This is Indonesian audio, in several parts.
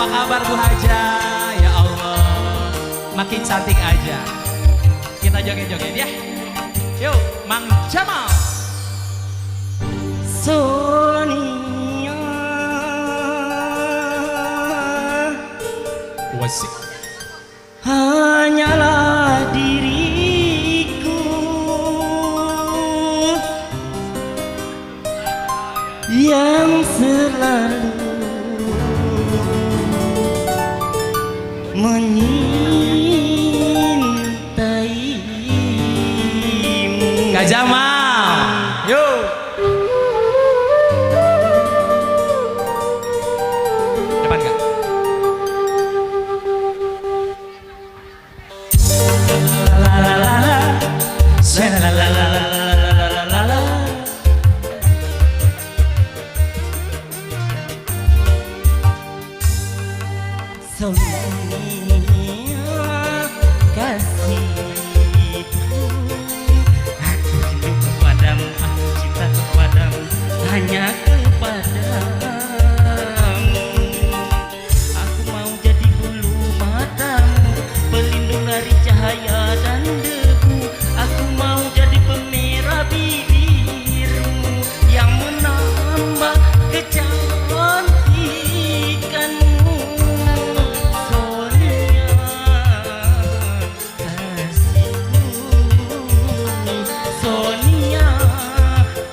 Apa kabar Bu Haja? Ya Allah, makin cantik aja. Kita joget-joget ya. Yuk, Mang Jamal. Sonia, Wasik. hanyalah diriku yang selalu menyintaimu. Kak Jamal. Yuk. Depan Kak. La la la la, la la la la la la la. Sonia, kasihku, aku rindu kepadamu, aku cinta kepadamu, hanya kepadamu. Aku mau jadi bulu matamu, pelindung dari cahaya dan debu. Aku mau jadi pemerah bibirmu yang menambah kecantikanmu. Sonia, kasihku, Sonia,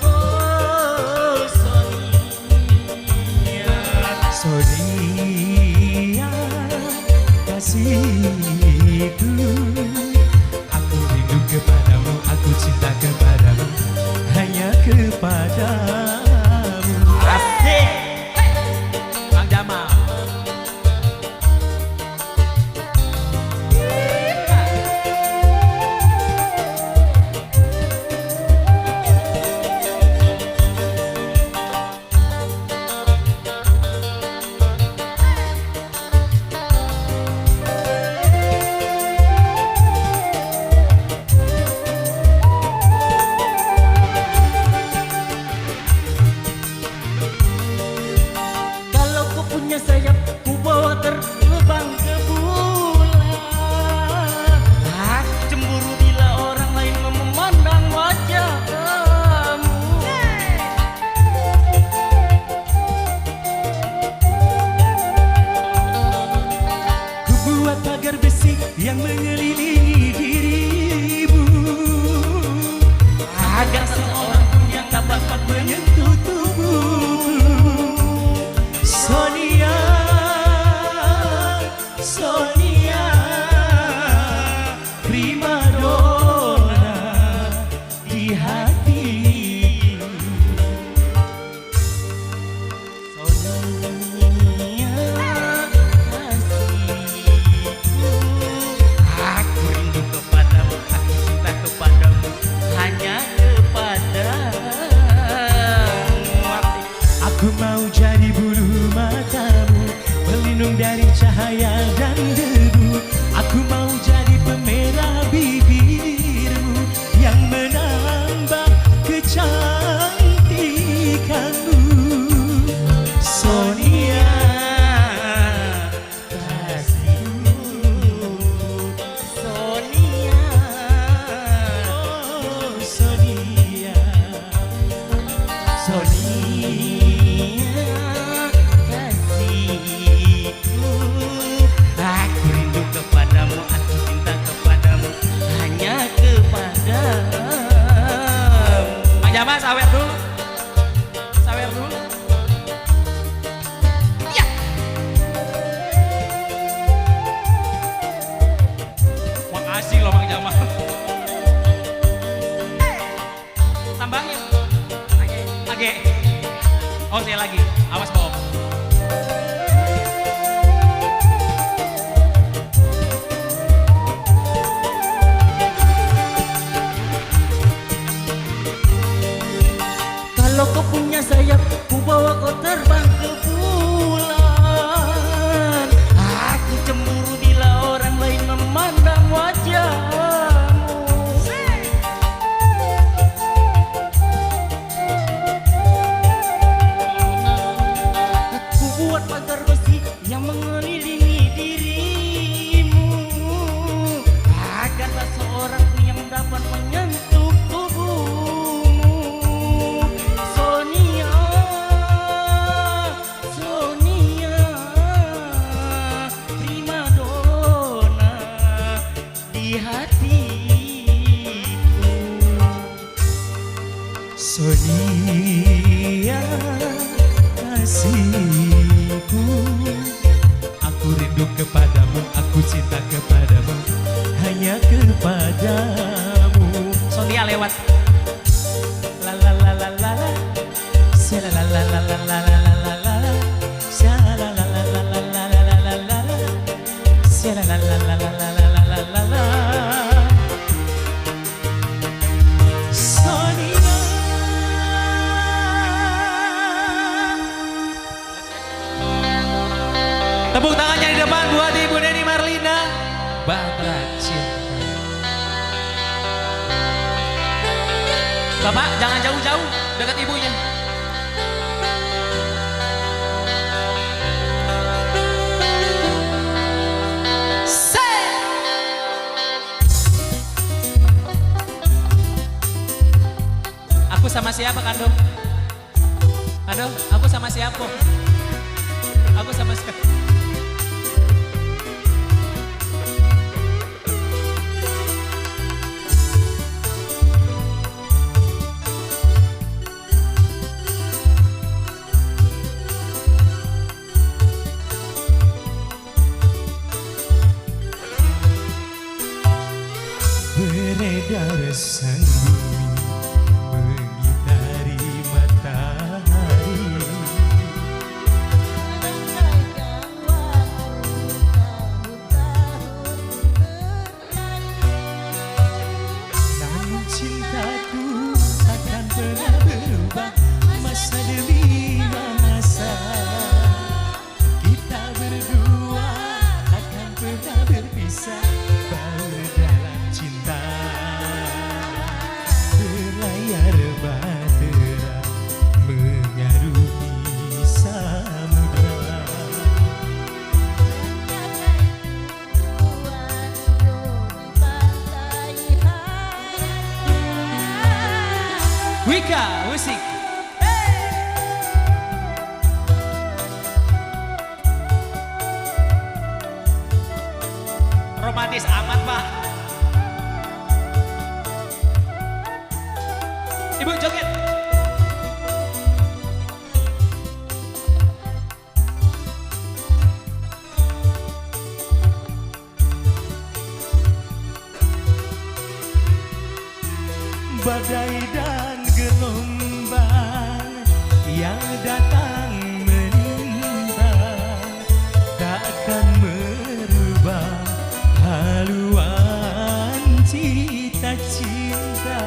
oh Sonia. Sonia, kasihku, aku rindu kepadamu, aku cinta kepadamu, hanya kepadamu. Asik. Mang Jamal. Kalau kau punya sayap, ku bawa terbang ke bulan. Aku cemburu bila orang lain memandang wajah kamu. Ku buat pagar besi yang mengelilingi dirimu, Agar seorang pun yang tak dapat menyentuh tubuhmu. Sonia, Sonia, primadona di hatiku. Sonia, kasihku, aku rindu kepadamu, aku cinta kepadamu, hanya kepadamu. Aku mau jadi bulu matamu, pelindung dari cahaya dan debu. Aku mau jadi pemerah bibirmu yang menambah kecantikanmu. Sonia, Kasihku, Sonia, oh Sonia, Sonia, kasihku, tangannya di depan buat Ibu Neni Marlina. Batra Cinta. Bapak jangan jauh-jauh, dekat ibunya. Aku sama siapa Kandung? Kandung, aku sama siapa? Aku sama siapa? Beredar sang bumi mengitari matahari. Namun cintaku takkan pernah berubah masa demi masa. Kita berdua takkan pernah berpisah. Dalam cinta berlayar bahtera mengarungi samudra. Wika musik. Romantis amat Pak. Ibu joget. Badai dan gelombang yang datang menintang takkan merubah haluan cita-cinta.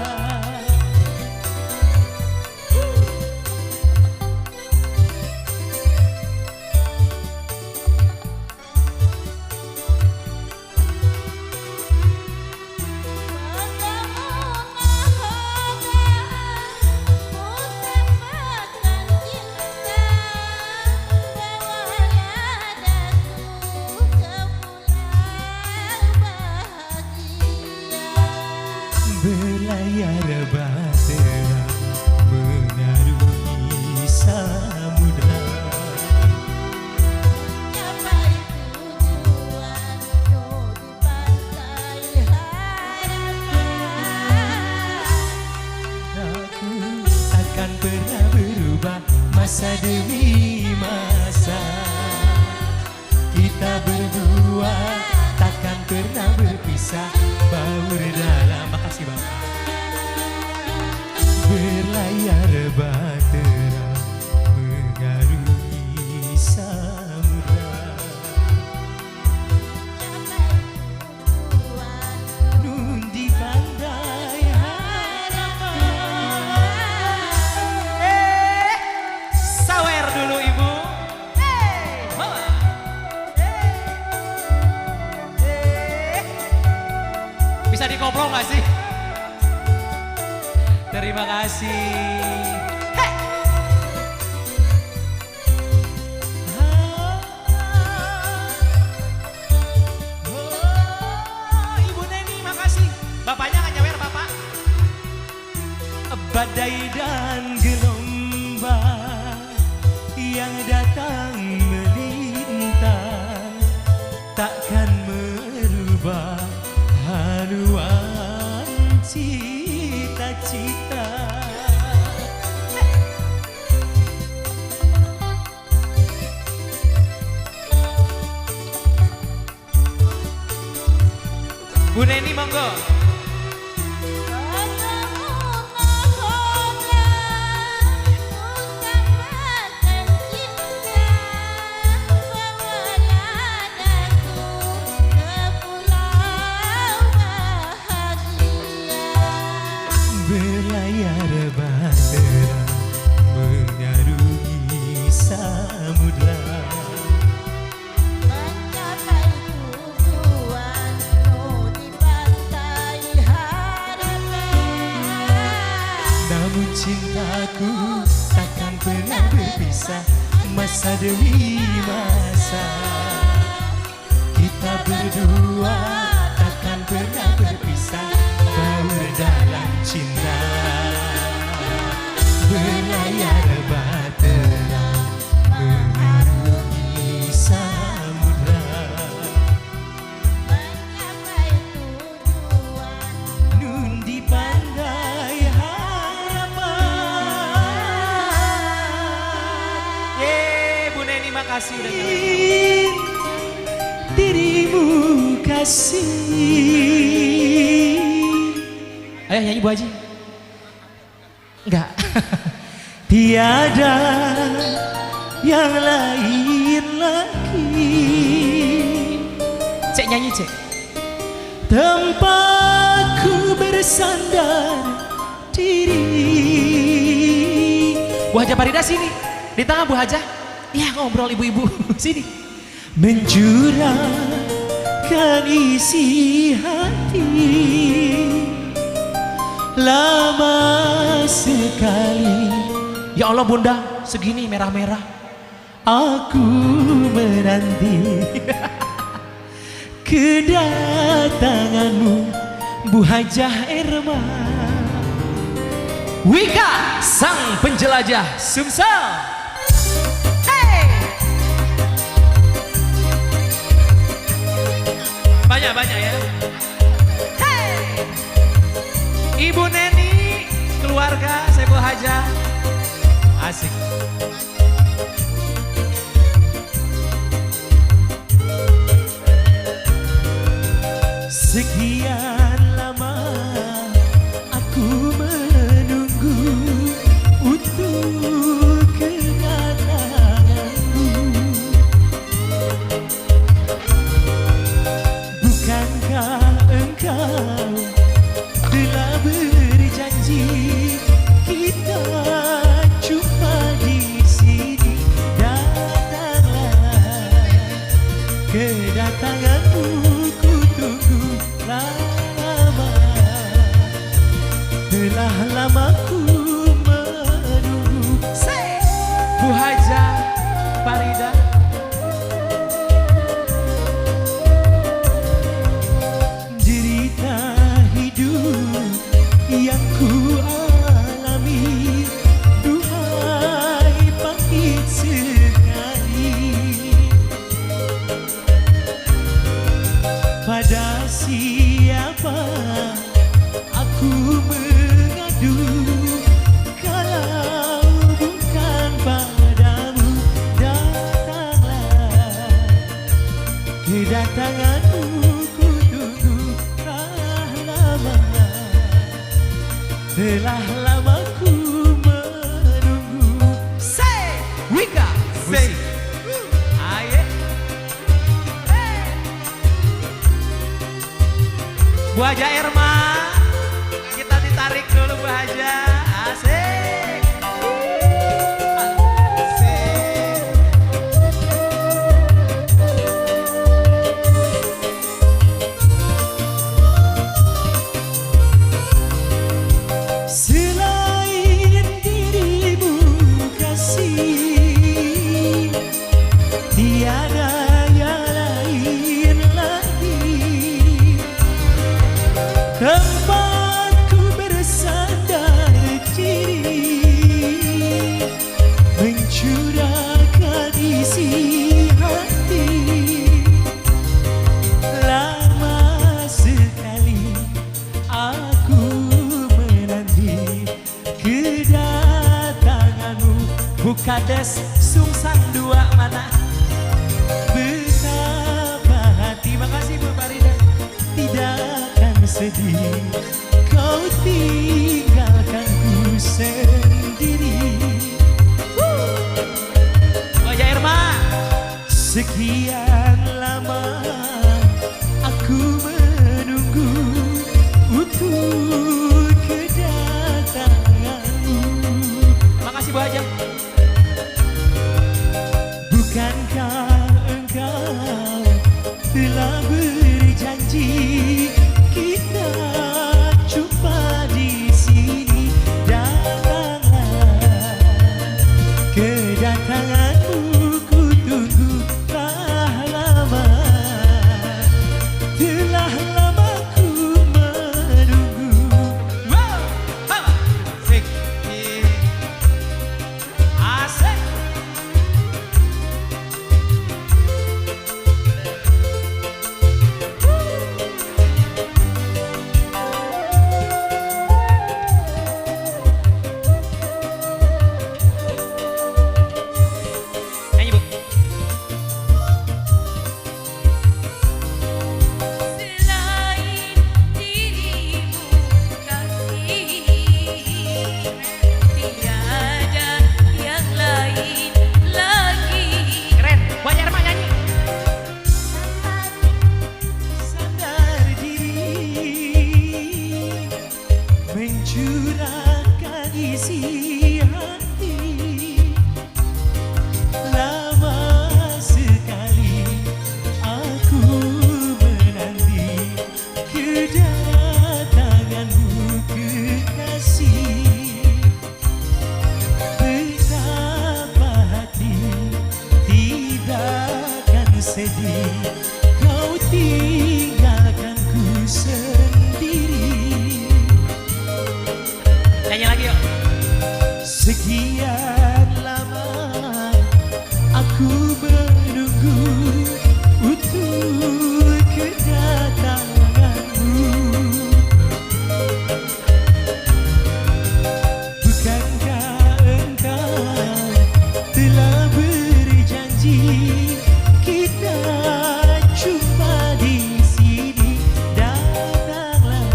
Berlayar bahtera mengarungi samudra. Capai tujuan di pantai harapan. Aku takkan pernah berubah masa demi masa. Kita berdua takkan pernah berpisah. Baur dalam, makasih Bapak. Berlayar bahtera mengarungi samudra. Capai tujuan Nun di pantai harapan. Sawer dulu Ibu. Mama. Bisa dikoplo nggak sih? Terima kasih. Ibu Neni, makasih. Bapaknya nggak nyawer Bapak. Badai dan gelombang yang datang melintang takkan merubah haluan cita-cita. Bu Neni monggo. Berlayar bahtera mengarungi samudra. aku takkan pernah berpisah. Masa demi masa kita berdua takkan pernah berpisah. Baur dalam cinta berlayar bahtera mengarungi samudra. mencapai tujuan. Nun di pandai harapan. Yeay, Bu Neni makasih udah datang. Dirimu kasih. Ayo nyanyi Bu Haji. Enggak. Tiada yang lain lagi Cek nyanyi cek. tempatku bersandar diri. Bu Haja Farida sini. Di tengah Bu Haja. Iya ngobrol ibu-ibu. Sini. Mencurahkan isi hati. Lama sekali Ya Allah Bunda, segini merah-merah. aku menanti kedatanganmu, Bu Hajah Erma. Wika, sang penjelajah Sumsel. Hey! Banyak-banyak ya. Hey! Ibu Neni, keluarga saya Bu Hajah. Asik. Sekian lama aku menunggu untuk kedatanganmu. Bukankah engkau telah berjanji kita jumpa di sini? Datanglah, kedatanganmu ku tunggu lama. Telah lama ku menunggu. Bu Haja Farida. Derita hidup yang ku alami, duhai pahit sekali. Pada siapa aku mengadu kalau bukan padamu? Datanglah, kedatanganmu ku tunggu telah lama. Telah lama ku menunggu. Say, Wika, say. Aye. Bu Haja Erma, kita ditarik dulu Bu Haja. Asik. Asik. Selain dirimu kasih, tiada yang lain lagi. Tempatku bersandar diri, mencurahkan isi hati. Lama sekali aku menanti kedatanganmu. Bukades Sungsang 2 mana? Betapa hati, Makasih Bu Farida. tidak akan sedih kau tinggalkanku sendiri. Bu Haja Erma. Sekian lama aku menunggu untuk kedatanganmu. Makasih Bu Haja. Bukankah engkau telah berjanji kita jumpa di sini? Datanglah, kau tinggalkan ku sendiri. Nyanyi lagi yuk. Sekian lama aku menunggu untuk kedatanganmu. Bukankah engkau telah berjanji kita jumpa di sini? Datanglah,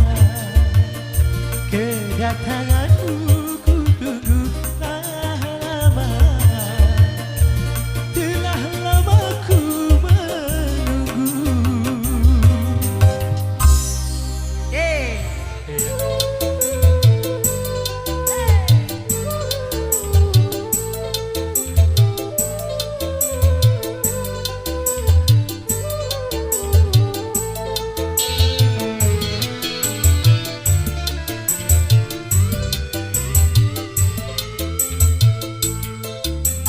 kedatanganmu ku tunggu lama. Telah lama ku menunggu.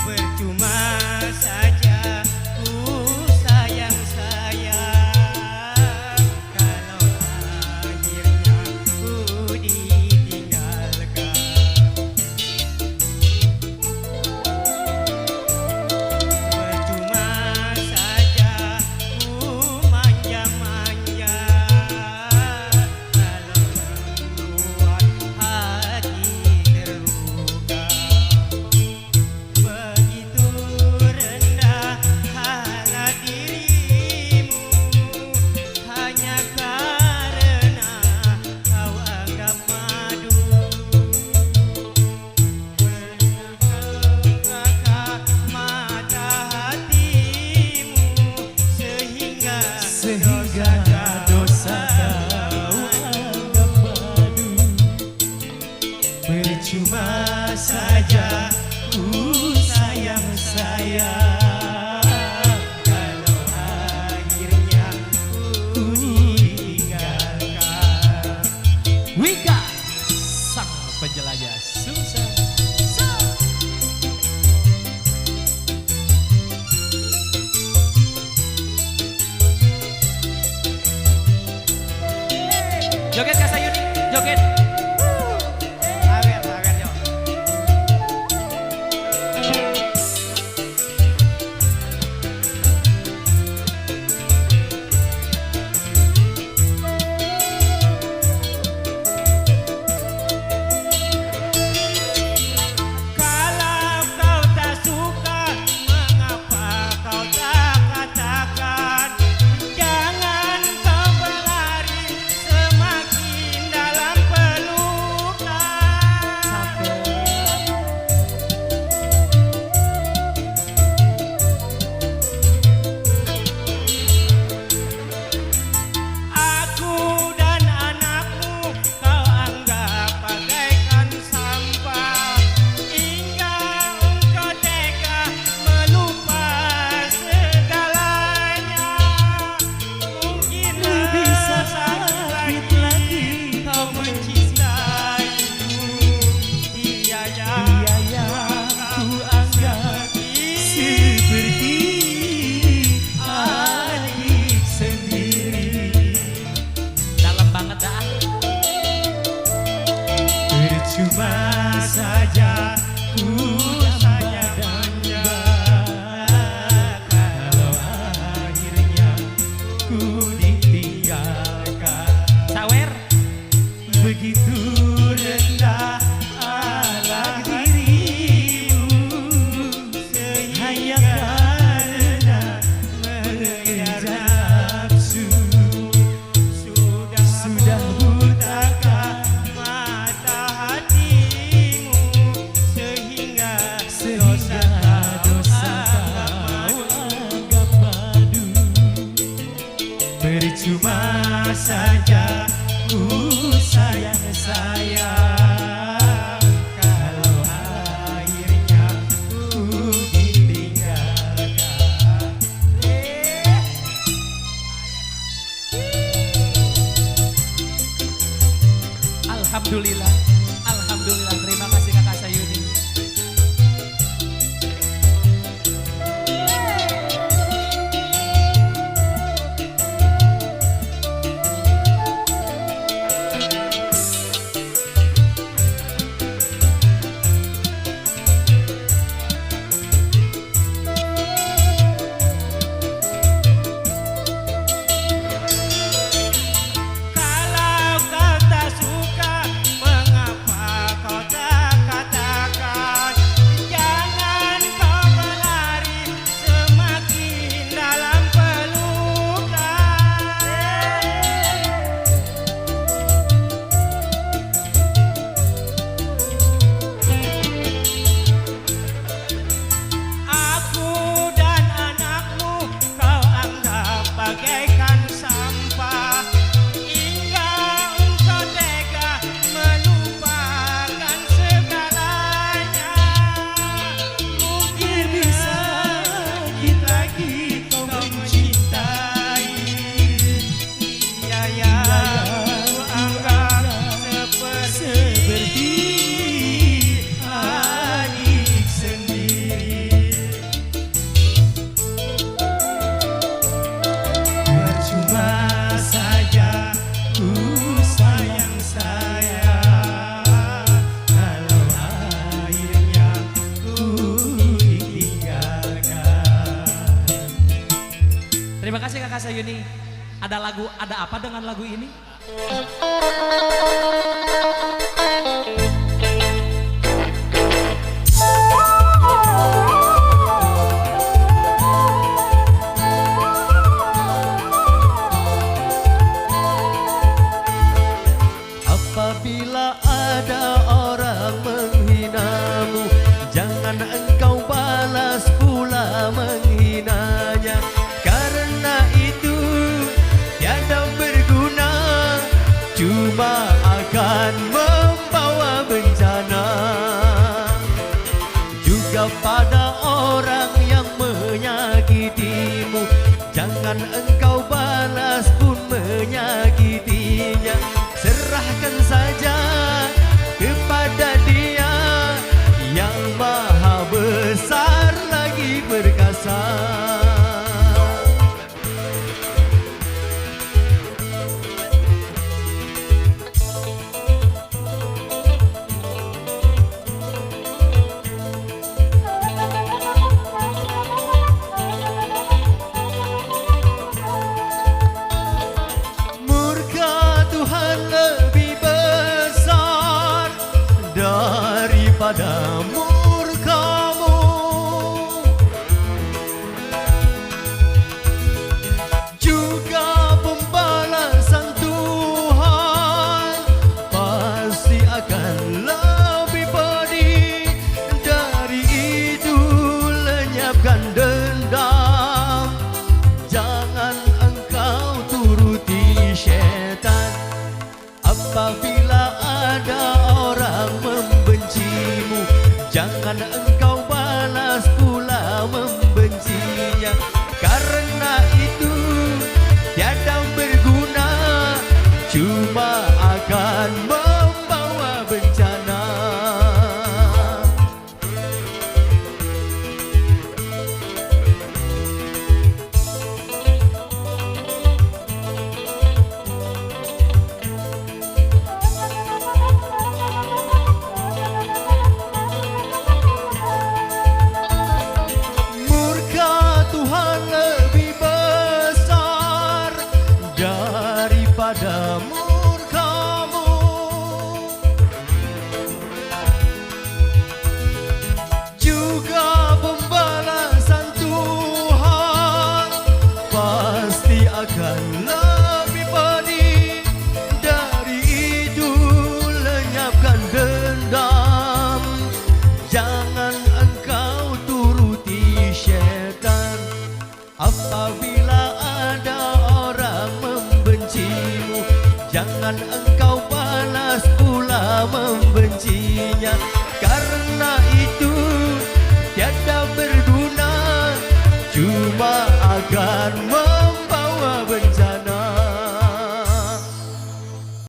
Percuma saja ku sayang-sayang kalau akhirnya ku ditinggalkan. Percuma saja ku manja-manja kalau membuat hati terluka. Begitu rendah harga dirimu hanya karena kau anggap madu. Berkakak mata hatimu sehingga Dosa kau anggap madu. Percuma saja ku sayang-sayang kalau akhirnya ku ditinggalkan. Wika, sang penjelajah susah. Joget Kak Sayuni, joget. Awer yo. Kalau kau tak suka, mengapa kau tak katakan? Jangan kau berlari semakin dalam pelukan. Aku dan anakmu kau anggap bagaikan sampah, hingga engkau tega melupa segalanya. Mungkin Lebih sakit sakit lagi kau mencintaiku. Dia Dia yang ku anggap seperti adik sendiri. Dalam banget dah. Percuma saja ku damba-damba kalau akhirnya ku ditinggalkan. Sawer. Begitu rendah alat dirimu hanya karena mengejar nafsu. Sudah butakah mata hatimu sehingga dosa kau anggap madu. Percuma saja ku sayang-sayang kalau akhirnya ku ditinggalkan. Alhamdulillah, alhamdulillah. Terima kasih Kakak Sayuni. Sayuni, ada apa dengan lagu ini? Apabila ada orang menghinamu, jangan engkau balas pula menghinanya. Karena itu tiada berguna, cuma akan membawa bencana. Juga pada orang yang menyakitimu, jangan engkau balas pun menyakitinya. Serahkan saja kepada Dia yang maha besar lagi perkasa. Murka Tuhan lebih besar daripada murkamu. Juga pembalasan Tuhan pasti akan lebih pedih. Dari itu lenyapkan dendam, jangan engkau turuti syaitan. Apabila ada orang membencimu, jangan engkau balas pula membencinya. Karena itu tiada berguna, cuma akan membawa bencana. Murka Tuhan lebih besar daripada murkamu. Juga pembalasan Tuhan pasti akan lebih pedih. Dari itu lenyapkan dendam, jangan engkau turuti syaitan. Apabila ada orang membencimu, jangan engkau balas pula membencinya. Karena itu tiada berguna, cuma akan membawa bencana.